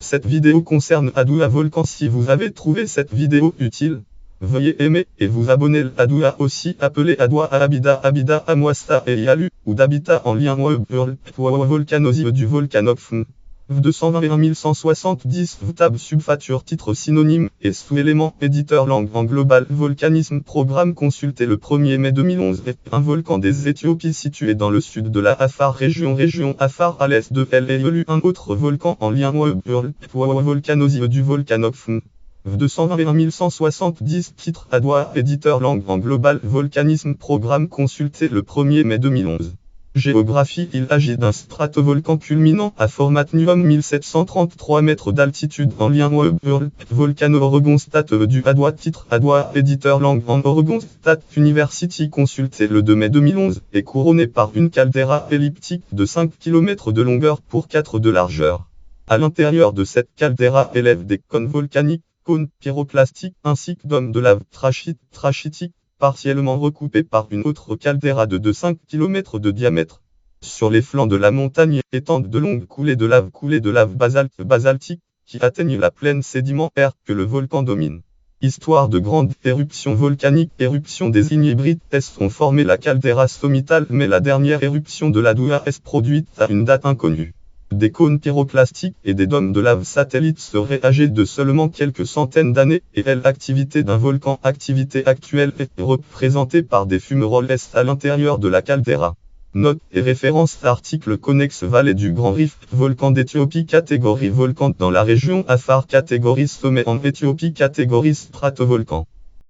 Cette vidéo concerne Adoua Volcan. Si vous avez trouvé cette vidéo utile, veuillez aimer et vous abonner. Adoua, aussi appelé Adoua Abida, Abida Amwasta et Yalu, ou d'habitat en lien volcanoside du volcanoph. 221 170 tab subfature titre synonyme et sous-élément éditeur langue en global volcanisme programme consulté le 1er mai 2011 un volcan des Éthiopies situé dans le sud de la Afar région Afar à l'est de El Eyolu un autre volcan en lien volcanoside du volcanoph. 221 170 titre Adoua éditeur langue en global volcanisme programme consulté le 1er mai 2011. Géographie. Il agit d'un stratovolcan culminant à Formatnium 1733 mètres d'altitude en lien Volcano Oregon State du Adoua titre Adoua éditeur langue en Oregon State University consulté le 2 mai 2011 est couronné par une caldeira elliptique de 5 km de longueur pour 4 de largeur. À l'intérieur de cette caldeira élève des cônes volcaniques, cônes pyroclastiques ainsi que dômes de lave trachytique, partiellement recoupé par une autre caldeira de 5 km de diamètre. Sur les flancs de la montagne étendent de longues coulées de lave basaltique, qui atteignent la plaine sédimentaire que le volcan domine. Histoire de grande éruption volcanique. Éruption des Inybrites ont formé la caldeira sommitale, mais la dernière éruption de l'Adoua est produite à une date inconnue. Des cônes pyroclastiques et des dômes de lave satellites seraient âgés de seulement quelques centaines d'années et l'activité d'un volcan. Activité actuelle est représentée par des fumerolles à l'intérieur de la caldeira. Note et référence article connexe vallée du Grand Rift volcan d'Éthiopie catégorie volcan dans la région Afar catégorie sommet en Éthiopie catégorie stratovolcan.